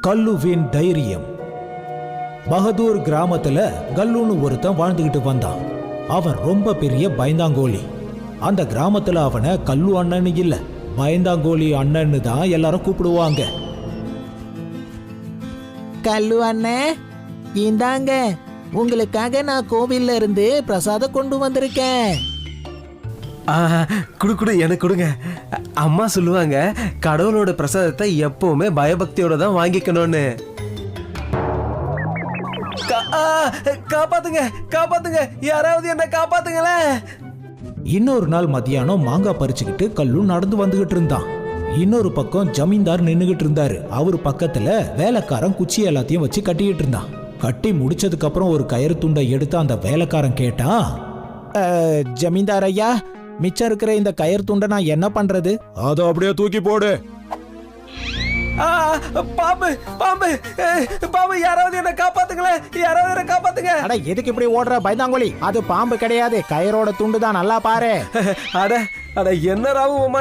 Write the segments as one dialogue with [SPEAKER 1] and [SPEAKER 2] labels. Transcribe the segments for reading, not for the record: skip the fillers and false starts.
[SPEAKER 1] கல்லுவின் தைரியம். பகதூர் கிராமத்துல கல்லுன்னு ஒருத்தன் வாழ்ந்துகிட்டு வந்தான். அவன் ரொம்ப பெரிய பயந்தாங்கோலி. அந்த கிராமத்துல அவனை கல்லு அண்ணன்னு இல்ல, பயந்தாங்கோலி அண்ணன்னு தான் எல்லாரும் கூப்பிடுவாங்க.
[SPEAKER 2] கல்லு அண்ணே, இந்தாங்க, உங்களுக்காக நான் கோவில்ல இருந்து பிரசாதம் கொண்டு வந்திருக்கேன்.
[SPEAKER 3] குடு எனக்கு கொடுங்க. அம்மா சொல்லுவாங்க, கடவுளோட பிரசாதத்தை எப்பவுமே பயபக்தியோட தான் வாங்கிக்கணும்னு. காப்பாத்துங்க காப்பாத்துங்க, யாராவது என்ன காப்பாத்துங்களேன்.
[SPEAKER 1] இன்னொரு நாள் மத்தியானம் மாங்காய் பறிச்சுக்கிட்டு கல்லு நடந்து வந்துகிட்டு இருந்தான். இன்னொரு பக்கம் ஜமீன்தார் நின்னுகிட்டு இருந்தாரு. அவரு பக்கத்துல வேலைக்காரன் குச்சி எல்லாத்தையும் வச்சு கட்டிக்கிட்டு இருந்தான். கட்டி முடிச்சதுக்கு அப்புறம் ஒரு கயிறு துண்டை எடுத்து அந்த வேலைக்காரன் கேட்டான், ஜமீன்தார் ஐயா, மிச்சம் இருக்கிற இந்த கயிறு துண்டை நான் என்ன பண்றது? அதை அப்படியே தூக்கி போடு.
[SPEAKER 3] பாம்பு பாம்பு பாம்பு, யாராவது என்ன காப்பாத்துங்களேன், யாராவது என்ன காப்பாத்துங்க.
[SPEAKER 2] அட, எதுக்கு இப்படி ஓடுற பயந்தாங்கோலி? அது பாம்பு கிடையாது, கயிறோட துண்டு தான், நல்லா பாரு.
[SPEAKER 3] அட என்ன ராவுமா,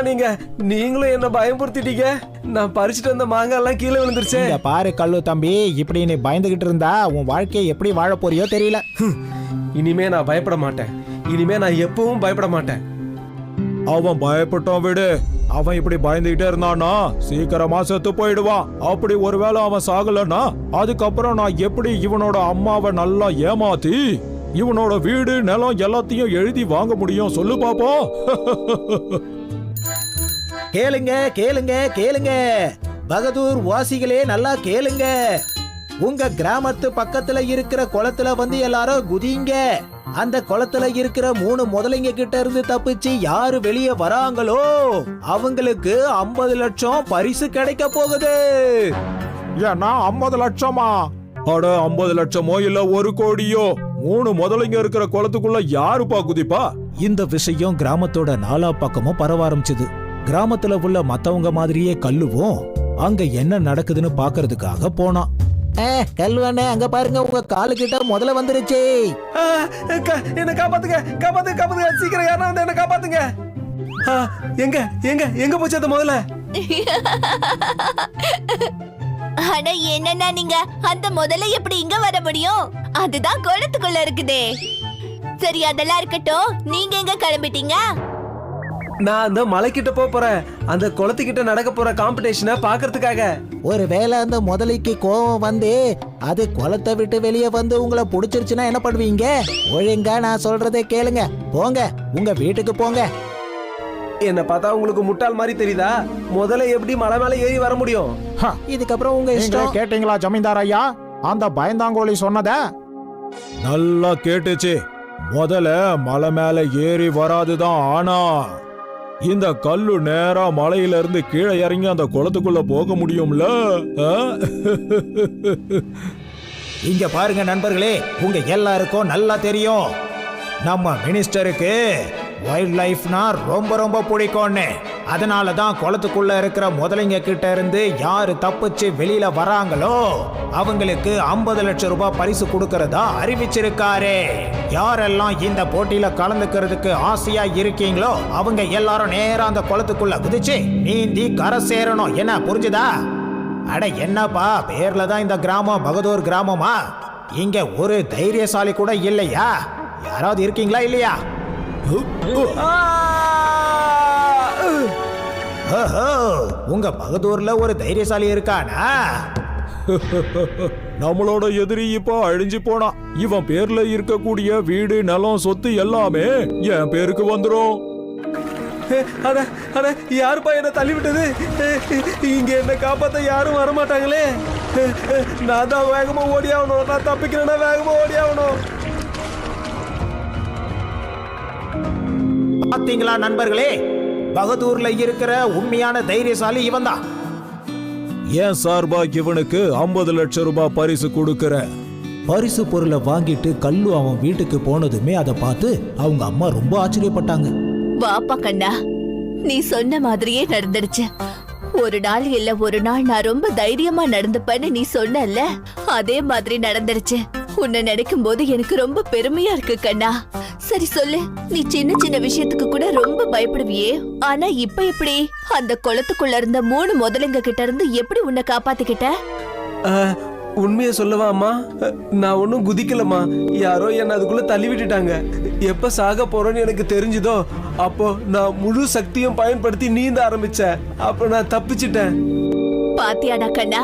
[SPEAKER 3] நீங்களும் என்ன பயம்படுத்திட்டீங்க. நான் பறிச்சுட்டு வந்த மாங்காய் எல்லாம் கீழே விழுந்துருச்சு.
[SPEAKER 2] பாரு கல்லு தம்பி, இப்படி நீ பயந்துகிட்டு இருந்தா உன் வாழ்க்கையை எப்படி வாழ போறியோ தெரியல.
[SPEAKER 3] இனிமே நான் பயப்பட மாட்டேன். இனிமே நான் எப்பவும் பயப்பட மாட்டேன்.
[SPEAKER 1] அவன் பயப்பட்டோம் விடு. அவன் இப்படி பயந்துகிட்டே இருந்தானா சீக்கிரமா செத்து போயிடுவான். அப்படி ஒருவேளை அவன் சாகலன்னா அதுக்கப்புறம் நான் எப்படி இவனோட அம்மாவை நல்லா ஏமாத்தி இவனோட வீடு நிலம் எல்லாத்தையும் எழுதி வாங்க முடியும், சொல்லு பாப்போம்.
[SPEAKER 2] கேளுங்க கேளுங்க கேளுங்க, பகதூர் வாசிகளே நல்லா கேளுங்க. உங்க கிராமத்து பக்கத்துல இருக்கிற குளத்துல வந்து எல்லாரும் குதிங்க. அந்த குளத்துல இருக்கிற 3 முதலைங்க கிட்ட இருந்து தப்பிச்சு யாரு வெளியே வராங்களோ அவங்களுக்கு 50 லட்சம் பரிசு கிடைக்க போகுது.
[SPEAKER 1] ஏன்னா 50 லட்சமா? அட, 50 லட்சமோ இல்ல 1 கோடியோ, 3 முதலைங்க இருக்கிற குளத்துக்குள்ள யாருப்பா குதிப்பா? இந்த விஷயம் கிராமத்தோட 4 பக்கமும் பரவ ஆரம்பிச்சது. கிராமத்துல உள்ள மத்தவங்க மாதிரியே கல்லுவும் அங்க என்ன நடக்குதுன்னு பாக்குறதுக்காக போனான்.
[SPEAKER 2] கல்லுவண்ணே, அங்க பாருங்க, உங்க காலு கிட்ட முதல்ல வந்துருச்சு.
[SPEAKER 3] என்ன காப்பாத்துங்க காப்பாத்துங்க காப்பாத்துங்க, சீக்கிரம் யாரா வந்து என்ன காப்பாத்துங்க. எங்க எங்க எங்க போச்சு அந்த முதல்ல?
[SPEAKER 4] அட என்னன்னா நீங்க, அந்த முதல்ல எப்படி இங்க வர முடியும்? அதுதான் குளத்துக்குள்ள இருக்குதே. சரி, அதெல்லாம் இருக்கட்டும், நீங்க எங்க கிளம்பிட்டீங்க?
[SPEAKER 3] நான் அந்த மலைக்கிட்ட போறேன், அந்த குளத்துக்கிட்ட நடக்க போற காம்படிஷனை பாக்குறதுக்காக.
[SPEAKER 2] ஒருவேளை அந்த முதலைக்கு கோவம் வந்து அது குளத்தை விட்டு வெளியே வந்து உங்களை புடிச்சிருச்சுன்னா என்ன பண்ணுவீங்க? ஒழுங்கா நான் சொல்றதை கேளுங்க, போங்க, உங்க வீட்டுக்கு போங்க.
[SPEAKER 3] என்ன பார்த்தா உங்களுக்கு முட்டாள் மாதிரி தெரியுதா? முதல்ல எப்படி மலை மேல ஏறி வர முடியும்?
[SPEAKER 2] இதுக்கப்புறம் உங்க இஷ்டம்.
[SPEAKER 1] கேட்டீங்களா ஜமீன்தார் ஐயா, அந்த பயந்தாங்கோலி சொன்னத? நல்லா கேட்டுச்சு. முதல்ல மலை மேல ஏறி வராதுதான். ஆனா இந்த கல்லு நேரா மலையில இருந்து கீழே இறங்கி அந்த குளத்துக்குள்ள போக முடியும்ல.
[SPEAKER 2] இங்க பாருங்க நண்பர்களே, உங்க எல்லாருக்கும் நல்லா தெரியும், நம்ம மினிஸ்டருக்கு வைல்ட் லைஃப்னா ரொம்ப ரொம்ப பிடிக்கும்னு. அதனாலதான் குளத்துக்குள்ள இருக்கிற முதலைங்க கிட்ட இருந்து யாரு தப்பிச்சு வெளியில வராங்களோ அவங்களுக்கு 50 லட்சம் ரூபாய் பரிசு கொடுக்கறதா அறிவிச்சிருக்காரு. யாரெல்லாம் இந்த போட்டியில கலந்துக்கிறதுக்கு ஆசையா இருக்கீங்களோ அவங்க எல்லாரும் நேரா அந்த குளத்துக்குள்ள குதிச்சு நீந்தி கரை சேரணும். என்ன புரிஞ்சுதா? அட என்னப்பா, பேர்ல தான் இந்த கிராமம் பகதூர் கிராமமா? இங்க ஒரு தைரியசாலி கூட இல்லையா? யாராவது இருக்கீங்களா இல்லையா? உங்க பகதூர்ல ஒரு தைரியசாலி இருக்கானா?
[SPEAKER 1] நம்மளோட எதிரி இப்போ அழிஞ்சு போனா. இவன் பேர்ல இருக்கக்கூடிய வீடு நிலம் சொத்து எல்லாமே என் பேருக்கு வந்துரும்.
[SPEAKER 3] யாருப்பா என்ன தள்ளி விட்டது? இங்க என்ன காப்பாத்த யாரும் வரமாட்டாங்களே. நான் தான் வேகமா ஓடி ஆகணும். நான் தப்பிக்கிறேன்னா வேகமா ஓடி ஆகணும்.
[SPEAKER 2] பாத்தீங்களா நண்பர்களே, பகதூர்ல இருக்கிற உண்மையான தைரியசாலி இவன் தான்.
[SPEAKER 1] ஏன் சார்பா இவனுக்கு 50 லட்சம் ரூபாய் பரிசு கொடுக்கற. பரிசு பொருளை வாங்கிட்டு கல்லு அவன் வீட்டுக்கு போனதுமே அதை பார்த்து அவங்க அம்மா ரொம்ப ஆச்சரியப்பட்டாங்க.
[SPEAKER 4] வாப்பா கண்ணா, நீ சொன்ன மாதிரியே நடந்துடுச்சு. ஒரு நாள் இல்ல ஒரு நாள் நான் ரொம்ப தைரியமா நடந்துப்பேன்னு நீ சொன்னல, அதே மாதிரி நடந்துடுச்சு. உன்னை நினைக்கும் போது எனக்கு ரொம்ப பெருமையா இருக்கு கண்ணா. சரி சொல்லு, நீ சின்ன சின்ன விஷயத்துக்கு கூட ரொம்ப பயப்படுவியே, ஆனா இப்ப எப்படி அந்த குளத்துக்குள்ள இருந்த 3 முதலைங்க கிட்ட இருந்து எப்படி உன்னை காப்பாத்திக்கிட்ட?
[SPEAKER 3] உண்மையை சொல்லவா அம்மா? நான் ஒன்றும் குதிக்கலம்மா. யாரோ என்னை அதுக்குள்ள தள்ளி விட்டுட்டாங்க. எப்ப சாக போறேன்னு எனக்கு தெரிஞ்சுதோ அப்போ நான் முழு சக்தியும் பயன்படுத்தி நீந்த ஆரம்பிச்சேன். அப்ப நான் தப்பிச்சிட்டேன்.
[SPEAKER 4] பாத்தியாடா கண்ணா,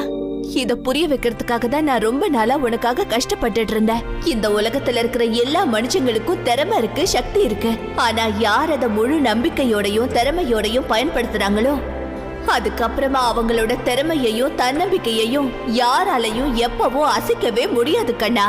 [SPEAKER 4] இத புரிய வைக்கிறதுக்காக தான் நான் ரொம்ப நாளா உனக்காக கஷ்டப்பட்டுட்டு இருந்தேன். இந்த உலகத்துல இருக்கிற எல்லா மனுஷங்களுக்கும் திறமை இருக்கு, சக்தி இருக்கு. ஆனா யார் அதை முழு நம்பிக்கையோடையும் திறமையோடையும் பயன்படுத்துறாங்களோ அதுக்கப்புறமா அவங்களோட திறமையையும் தன்னம்பிக்கையையும் யாராலையும் எப்பவும் அசைக்கவே முடியாது கண்ணா.